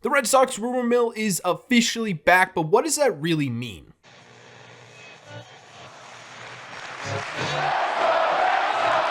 The Red Sox rumor mill is officially back, but what does that really mean?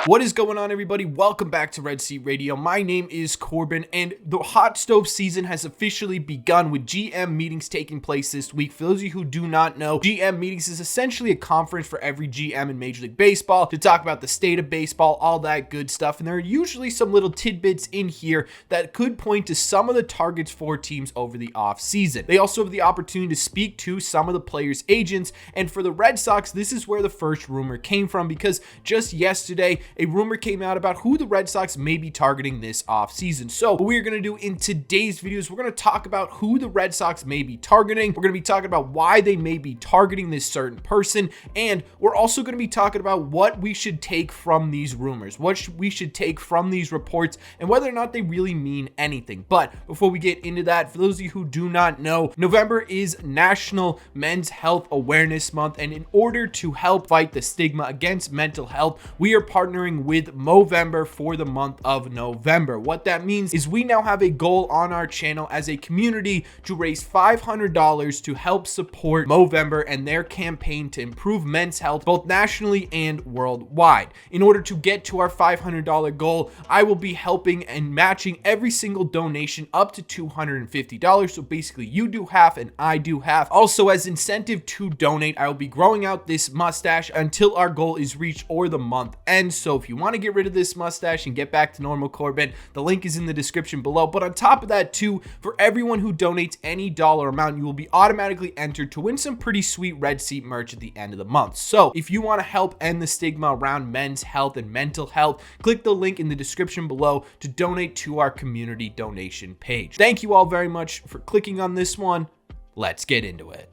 What is going on, everybody? Welcome back to Red Seat Radio. My name is Corbin, and the hot stove season has officially begun with GM meetings taking place this week. For those of you who do not know, GM meetings is essentially a conference for every GM in Major League Baseball to talk about the state of baseball, all that good stuff. And there are usually some little tidbits in here that could point to some of the targets for teams over the offseason. They also have the opportunity to speak to some of the players' agents. And for the Red Sox, this is where the first rumor came from, because just yesterday, a rumor came out about who the Red Sox may be targeting this offseason. So what we're going to do in today's video is we're going to talk about who the Red Sox may be targeting. We're going to be talking about why they may be targeting this certain person. And we're also going to be talking about what we should take from these rumors, what we should take from these reports, and whether or not they really mean anything. But before we get into that, for those of you who do not know, November is National Men's Health Awareness Month. And in order to help fight the stigma against mental health, we are partnering with Movember for the month of November. What that means is we now have a goal on our channel as a community to raise $500 to help support Movember and their campaign to improve men's health both nationally and worldwide. In order to get to our $500 goal, I will be helping and matching every single donation up to $250. So basically you do half and I do half. Also, as incentive to donate, I will be growing out this mustache until our goal is reached or the month ends. So if you want to get rid of this mustache and get back to normal Corbin, the link is in the description below. But on top of that too, for everyone who donates any dollar amount, you will be automatically entered to win some pretty sweet Red Seat merch at the end of the month. So if you want to help end the stigma around men's health and mental health, click the link in the description below to donate to our community donation page. Thank you all very much for clicking on this one. Let's get into it.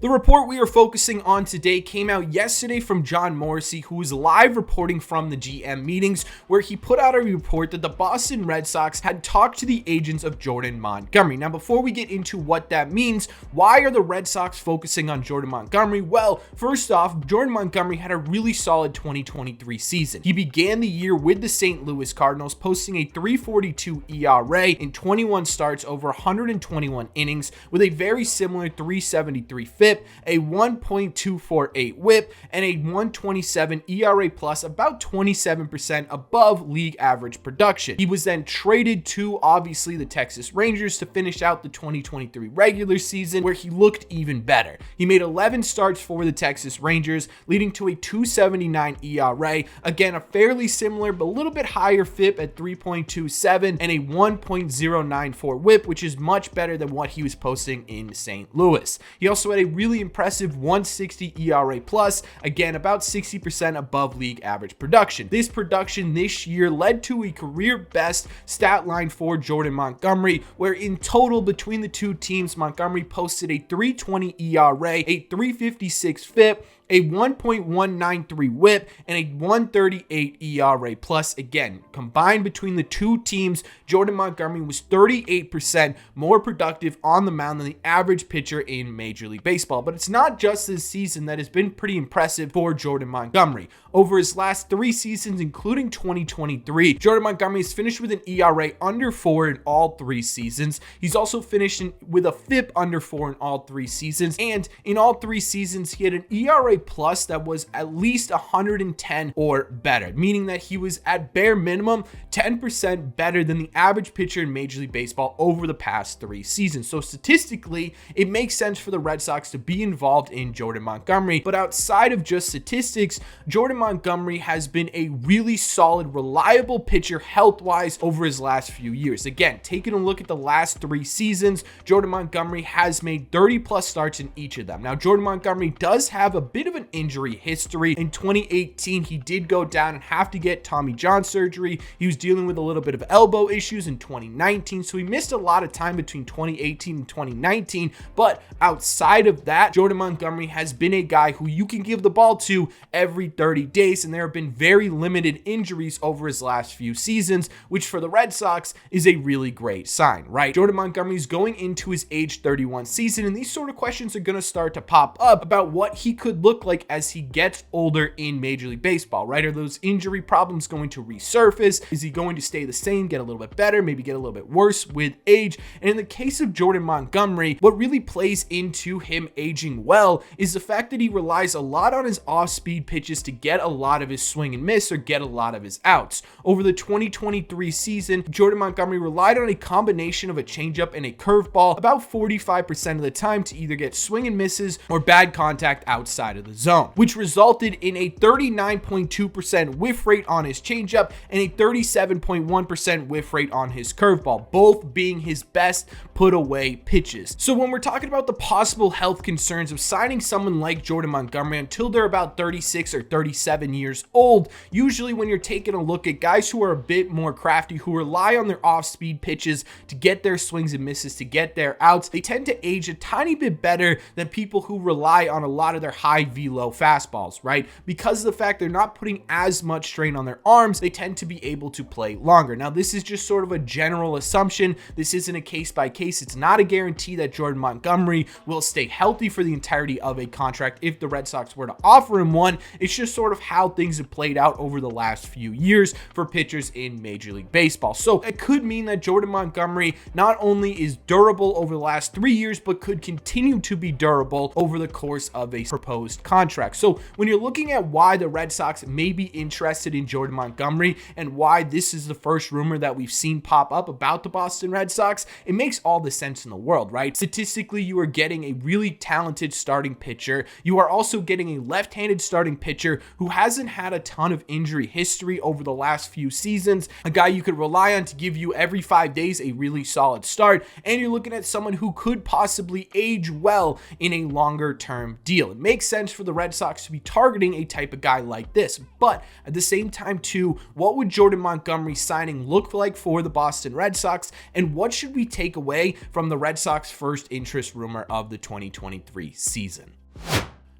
The report we are focusing on today came out yesterday from John Morrissey, who was live reporting from the GM meetings, where he put out a report that the Boston Red Sox had talked to the agents of Jordan Montgomery. Now, before we get into what that means, why are the Red Sox focusing on Jordan Montgomery? Well, first off, Jordan Montgomery had a really solid 2023 season. He began the year with the St. Louis Cardinals, posting a 3.42 ERA in 21 starts over 121 innings with a very similar 3.73 FIP, a 1.248 whip, and a 1.27 ERA plus, about 27% above league average production. He was then traded to, obviously, the Texas Rangers to finish out the 2023 regular season, where he looked even better. He made 11 starts for the Texas Rangers, leading to a 2.79 ERA, again a fairly similar but a little bit higher FIP at 3.27, and a 1.094 whip, which is much better than what he was posting in St. Louis. He also had a really impressive 1.60 ERA plus, again about 60% above league average production. This production this year led to a career best stat line for Jordan Montgomery, where in total between the two teams, Montgomery posted a 3.20 ERA, a 3.56 FIP, a 1.193 whip, and a 1.38 ERA plus. Again, combined between the two teams, Jordan Montgomery was 38% more productive on the mound than the average pitcher in Major League Baseball. But it's not just this season that has been pretty impressive for Jordan Montgomery. Over his last 3 seasons, including 2023, Jordan Montgomery has finished with an ERA under 4 in all 3 seasons. He's also finished with a FIP under 4 in all 3 seasons. And in all 3 seasons, he had an ERA plus that was at least 110 or better, meaning that he was at bare minimum 10% better than the average pitcher in Major League Baseball over the past 3 seasons. So statistically, it makes sense for the Red Sox to be involved in Jordan Montgomery. But outside of just statistics, Jordan Montgomery has been a really solid, reliable pitcher health-wise over his last few years. Again, taking a look at the last 3 seasons, Jordan Montgomery has made 30 plus starts in each of them. Now, Jordan Montgomery does have a bit of an injury history. In 2018, he did go down and have to get Tommy John surgery. He was dealing with a little bit of elbow issues in 2019, so he missed a lot of time between 2018 and 2019. But outside of that, Jordan Montgomery has been a guy who you can give the ball to every 30 days, and there have been very limited injuries over his last few seasons, which for the Red Sox is a really great sign, right? Jordan Montgomery is going into his age 31 season, and these sort of questions are going to start to pop up about what he could look look like as he gets older in Major League Baseball, right? Are those injury problems going to resurface? Is he going to stay the same, get a little bit better, maybe get a little bit worse with age? And in the case of Jordan Montgomery, what really plays into him aging well is the fact that he relies a lot on his off-speed pitches to get a lot of his swing and miss or get a lot of his outs. Over the 2023 season, Jordan Montgomery relied on a combination of a changeup and a curveball about 45% of the time to either get swing and misses or bad contact outside of the zone, which resulted in a 39.2% whiff rate on his changeup and a 37.1% whiff rate on his curveball, both being his best put away pitches. So when we're talking about the possible health concerns of signing someone like Jordan Montgomery until they're about 36 or 37 years old, usually when you're taking a look at guys who are a bit more crafty, who rely on their off-speed pitches to get their swings and misses, to get their outs, they tend to age a tiny bit better than people who rely on a lot of their high velo fastballs, right? Because of the fact they're not putting as much strain on their arms, they tend to be able to play longer. Now, this is just sort of a general assumption. This isn't a case by case. It's not a guarantee that Jordan Montgomery will stay healthy for the entirety of a contract if the Red Sox were to offer him one. It's just sort of how things have played out over the last few years for pitchers in Major League Baseball. So it could mean that Jordan Montgomery not only is durable over the last 3 years, but could continue to be durable over the course of a proposed contract. So when you're looking at why the Red Sox may be interested in Jordan Montgomery and why this is the first rumor that we've seen pop up about the Boston Red Sox, it makes all the sense in the world, right? Statistically, you are getting a really talented starting pitcher. You are also getting a left-handed starting pitcher who hasn't had a ton of injury history over the last few seasons, a guy you could rely on to give you every 5 days a really solid start, and you're looking at someone who could possibly age well in a longer term deal. It makes sense for the Red Sox to be targeting a type of guy like this, but at the same time too, what would Jordan Montgomery signing look like for the Boston Red Sox, and what should we take away from the Red Sox first interest rumor of the 2023 season?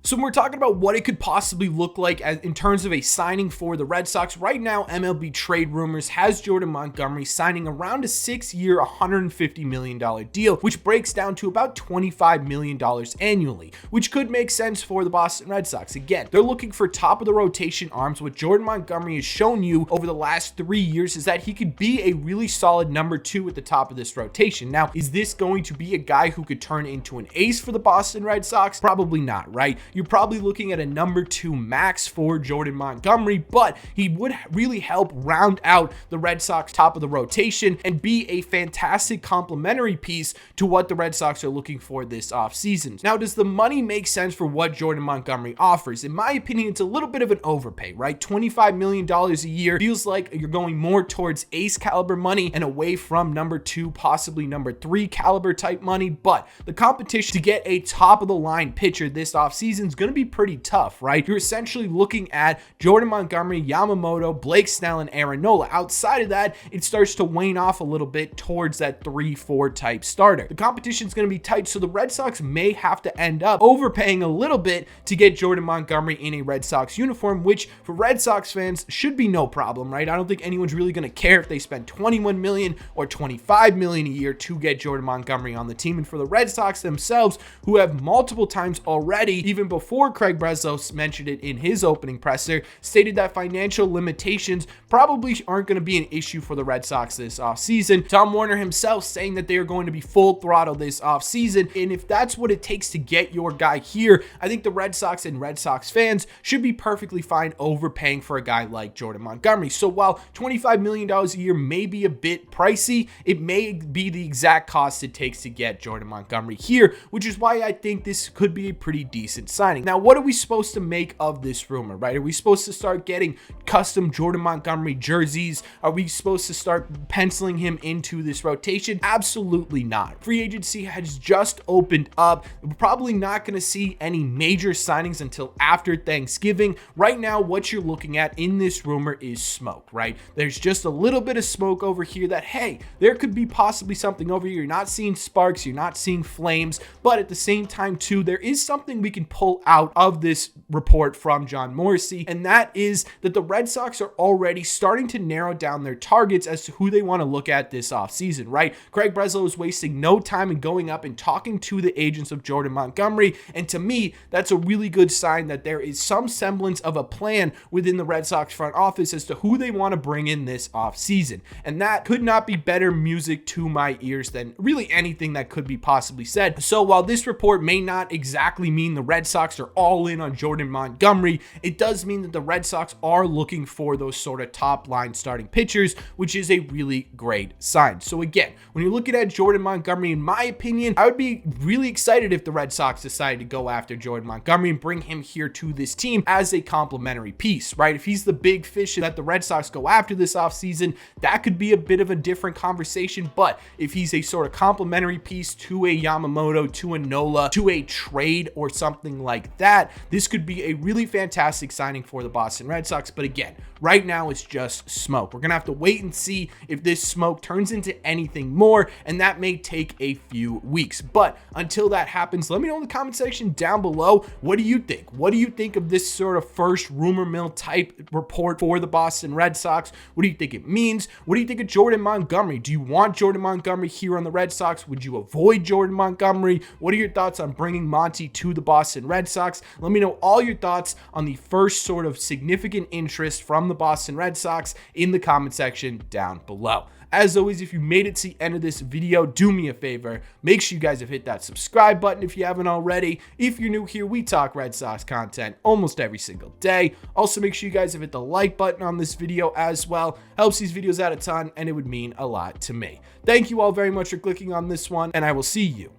So when we're talking about what it could possibly look like in terms of a signing for the Red Sox, right now MLB Trade Rumors has Jordan Montgomery signing around a 6-year, $150 million deal, which breaks down to about $25 million annually, which could make sense for the Boston Red Sox. Again, they're looking for top of the rotation arms. What Jordan Montgomery has shown you over the last 3 years is that he could be a really solid number 2 at the top of this rotation. Now, is this going to be a guy who could turn into an ace for the Boston Red Sox? Probably not, right? You're probably looking at a number 2 max for Jordan Montgomery, but he would really help round out the Red Sox top of the rotation and be a fantastic complementary piece to what the Red Sox are looking for this offseason. Now, does the money make sense for what Jordan Montgomery offers? In my opinion, it's a little bit of an overpay, right? $25 million a year feels like you're going more towards ace caliber money and away from number 2, possibly number 3 caliber type money, but the competition to get a top of the line pitcher this offseason is going to be pretty tough, right? You're essentially looking at Jordan Montgomery, Yamamoto, Blake Snell, and Aaron Nola. Outside of that, it starts to wane off a little bit towards that 3-4 type starter. The competition is going to be tight, so the Red Sox may have to end up overpaying a little bit to get Jordan Montgomery in a Red Sox uniform, which for Red Sox fans should be no problem, right? I don't think anyone's really going to care if they spend $21 million or $25 million a year to get Jordan Montgomery on the team. And for the Red Sox themselves, who have multiple times already, even before Craig Breslow mentioned it in his opening presser, stated that financial limitations probably aren't going to be an issue for the Red Sox this offseason. Tom Werner himself saying that they are going to be full throttle this offseason, and if that's what it takes to get your guy here, I think the Red Sox and Red Sox fans should be perfectly fine overpaying for a guy like Jordan Montgomery. So while $25 million a year may be a bit pricey, it may be the exact cost it takes to get Jordan Montgomery here, which is why I think this could be a pretty decent signing. Now, what are we supposed to make of this rumor, right? Are we supposed to start getting custom Jordan Montgomery jerseys? Are we supposed to start penciling him into this rotation? Absolutely not. Free agency has just opened up. We're probably not going to see any major signings until after Thanksgiving. Right now, what you're looking at in this rumor is smoke, right? There's just a little bit of smoke over here that, hey, there could be possibly something over here. You're not seeing sparks, you're not seeing flames, but at the same time too, there is something we can pull pull out of this report from John Morrissey, and that is that the Red Sox are already starting to narrow down their targets as to who they want to look at this offseason, right? Craig Breslow is wasting no time in going up and talking to the agents of Jordan Montgomery, and to me, that's a really good sign that there is some semblance of a plan within the Red Sox front office as to who they want to bring in this offseason, and that could not be better music to my ears than really anything that could be possibly said. So while this report may not exactly mean the Red Sox are all in on Jordan Montgomery, it does mean that the Red Sox are looking for those sort of top line starting pitchers, which is a really great sign. So again, when you're looking at Jordan Montgomery, in my opinion, I would be really excited if the Red Sox decided to go after Jordan Montgomery and bring him here to this team as a complementary piece, right? If he's the big fish that the Red Sox go after this offseason, that could be a bit of a different conversation. But if he's a sort of complementary piece to a Yamamoto, to a Nola, to a trade or something like that, this could be a really fantastic signing for the Boston Red Sox. But again, right now it's just smoke. We're going to have to wait and see if this smoke turns into anything more, and that may take a few weeks. But until that happens, let me know in the comment section down below, what do you think? What do you think of this sort of first rumor mill type report for the Boston Red Sox? What do you think it means? What do you think of Jordan Montgomery? Do you want Jordan Montgomery here on the Red Sox? Would you avoid Jordan Montgomery? What are your thoughts on bringing Monty to the Boston Red Sox? Let me know all your thoughts on the first sort of significant interest from the Boston Red Sox in the comment section down below. As always, if you made it to the end of this video, do me a favor. Make sure you guys have hit that subscribe button if you haven't already. If you're new here, we talk Red Sox content almost every single day. Also, make sure you guys have hit the like button on this video as well. Helps these videos out a ton, and it would mean a lot to me. Thank you all very much for clicking on this one, and I will see you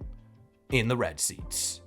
in the red seats.